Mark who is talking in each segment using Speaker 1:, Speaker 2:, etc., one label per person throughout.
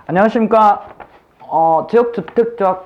Speaker 1: 안녕하십니까. 지역주택조합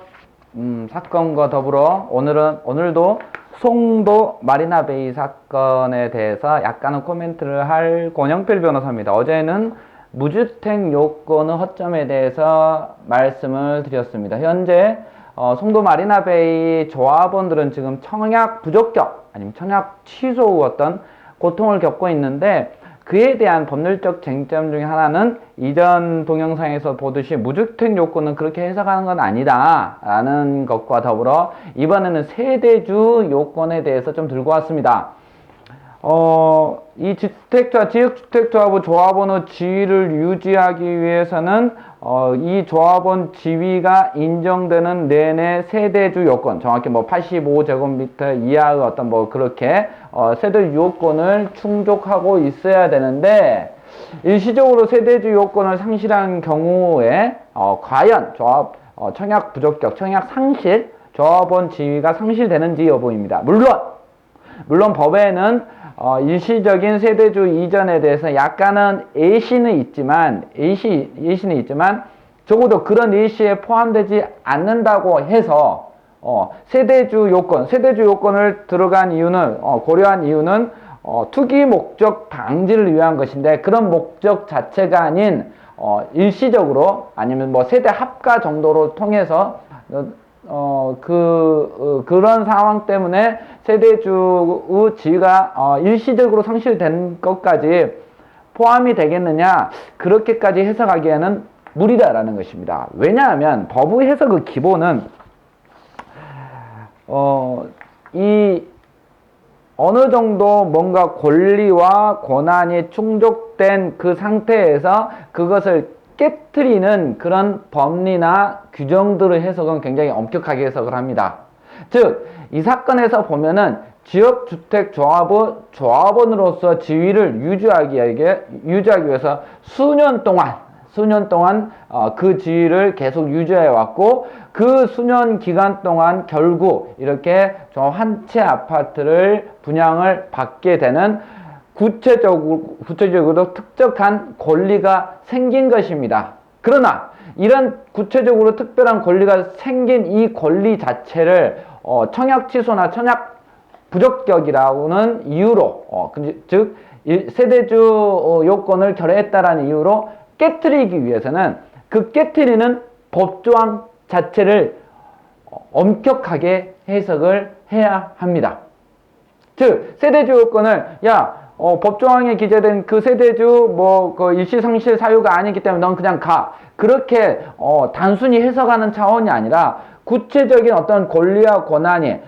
Speaker 1: 사건과 더불어 오늘도 송도 마리나베이 사건에 대해서 약간의 코멘트를 할 권영필 변호사입니다. 어제는 무주택 요건의 허점에 대해서 말씀을 드렸습니다. 현재 송도 마리나베이 조합원들은 지금 청약 부적격 아니면 청약 취소 후 어떤 고통을 겪고 있는데, 그에 대한 법률적 쟁점 중에 하나는 이전 동영상에서 보듯이 무주택 요건은 그렇게 해석하는 건 아니다 라는 것과 더불어 이번에는 세대주 요건에 대해서 좀 들고 왔습니다. 이 지역주택조합의 조합원의 지위를 유지하기 위해서는 이 조합원 지위가 인정되는 내내 세대주 요건, 정확히 뭐 85제곱미터 이하의 어떤 뭐 그렇게 세대주 요건을 충족하고 있어야 되는데, 일시적으로 세대주 요건을 상실한 경우에 과연 조합 청약 부적격, 청약 상실, 조합원 지위가 상실되는지 여부입니다. 물론 법에는 일시적인 세대주 이전에 대해서 약간은 예시는 있지만 적어도 그런 예시에 포함되지 않는다고 해서 세대주 요건을 들어간 이유는 고려한 이유는 투기 목적 방지를 위한 것인데, 그런 목적 자체가 아닌 일시적으로 아니면 뭐 세대 합가 정도로 통해서 그런 상황 때문에 세대주의 지위가 일시적으로 상실된 것까지 포함이 되겠느냐, 그렇게까지 해석하기에는 무리다라는 것입니다. 왜냐하면 법의 해석의 기본은 이 어느 정도 뭔가 권리와 권한이 충족된 그 상태에서 그것을 깨트리는 그런 법리나 규정들의 해석은 굉장히 엄격하게 해석을 합니다. 즉, 이 사건에서 보면은 지역주택조합의 조합원으로서 지위를 유지하기 위해서 수년 동안 그 지위를 계속 유지해 왔고, 그 수년 기간 동안 결국 이렇게 한 채 아파트를 분양을 받게 되는 구체적으로 특정한 권리가 생긴 것입니다. 그러나 이런 구체적으로 특별한 권리가 생긴 이 권리 자체를 청약 취소나 청약 부적격이라는 이유로, 즉 세대주 요건을 결여했다라는 이유로 깨트리기 위해서는 그 깨트리는 법조항 자체를 엄격하게 해석을 해야 합니다. 즉, 세대주 요건을 법조항에 기재된 그 세대주 그 일시상실 사유가 아니기 때문에 넌 그냥 가, 그렇게 단순히 해석하는 차원이 아니라 구체적인 어떤 권리와 권한이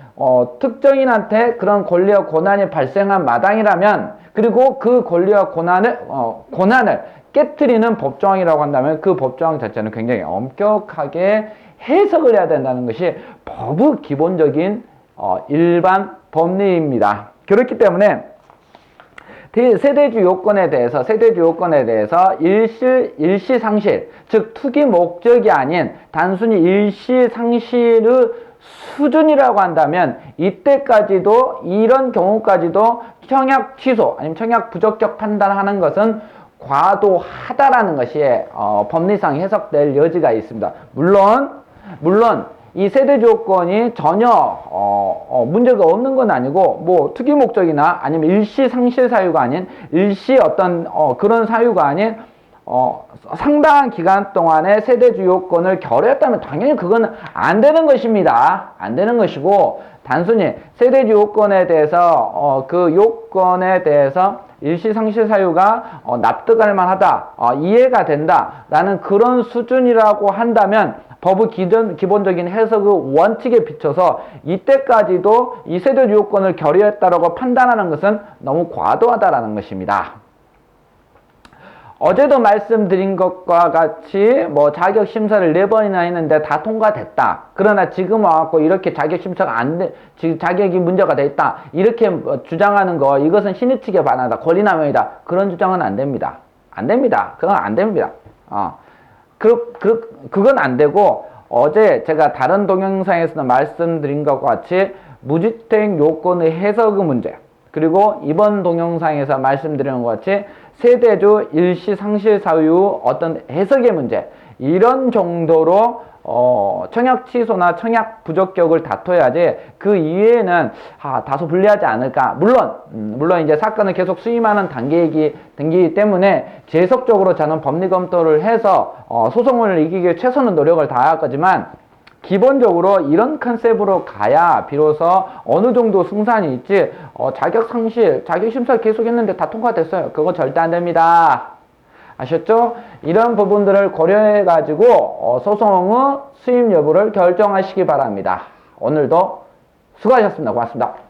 Speaker 1: 특정인한테 그런 권리와 권한이 발생한 마당이라면, 그리고 그 권리와 권한을 깨트리는 법조항이라고 한다면 그 법조항 자체는 굉장히 엄격하게 해석을 해야 된다는 것이 법의 기본적인 일반 법리입니다. 그렇기 때문에 세대주 요건에 대해서 일시상실, 즉 투기 목적이 아닌 단순히 일시상실의 수준이라고 한다면, 이때까지도 이런 경우까지도 청약 취소 아니면 청약 부적격 판단하는 것은 과도하다라는 것이 법리상 해석될 여지가 있습니다. 물론 이 세대주 요건이 전혀 문제가 없는 건 아니고, 뭐 투기 목적이나 아니면 일시 상실 사유가 아닌 일시 어떤 그런 사유가 아닌 상당한 기간 동안에 세대주 요건을 결여했다면 당연히 그건 안 되는 것입니다. 안 되는 것이고, 단순히 세대주 요건에 대해서 그 요건에 대해서 일시상실 사유가 납득할 만하다, 이해가 된다 라는 그런 수준이라고 한다면, 법의 기본적인 해석의 원칙에 비춰서 이때까지도 이 세대주 요건을 결여했다라고 판단하는 것은 너무 과도하다라는 것입니다. 어제도 말씀드린 것과 같이 뭐 자격 심사를 4번이나 했는데 다 통과됐다. 그러나 지금 와갖고 이렇게 자격 심사가 지금 자격이 문제가 돼 있다, 이렇게 주장하는 거, 이것은 신의 측에 반하다, 권리남용이다, 그런 주장은 안 됩니다. 안 됩니다. 그건 안 됩니다. 그건 안 되고, 어제 제가 다른 동영상에서는 말씀드린 것과 같이 무주택 요건의 해석의 문제, 그리고 이번 동영상에서 말씀드린 것 같이 세대주 일시 상실 사유 어떤 해석의 문제, 이런 정도로 청약 취소나 청약 부적격을 다퉈야지 그 이외에는 다소 불리하지 않을까. 물론 이제 사건을 계속 수임하는 단계이기 때문에 계속적으로 저는 법리 검토를 해서 소송을 이기기 위해 최선의 노력을 다할 거지만 기본적으로 이런 컨셉으로 가야 비로소 어느 정도 승산이 있지. 자격 상실, 자격 심사 계속 했는데 다 통과됐어요. 그거 절대 안 됩니다. 아셨죠? 이런 부분들을 고려해 가지고 소송의 수임 여부를 결정하시기 바랍니다. 오늘도 수고하셨습니다. 고맙습니다.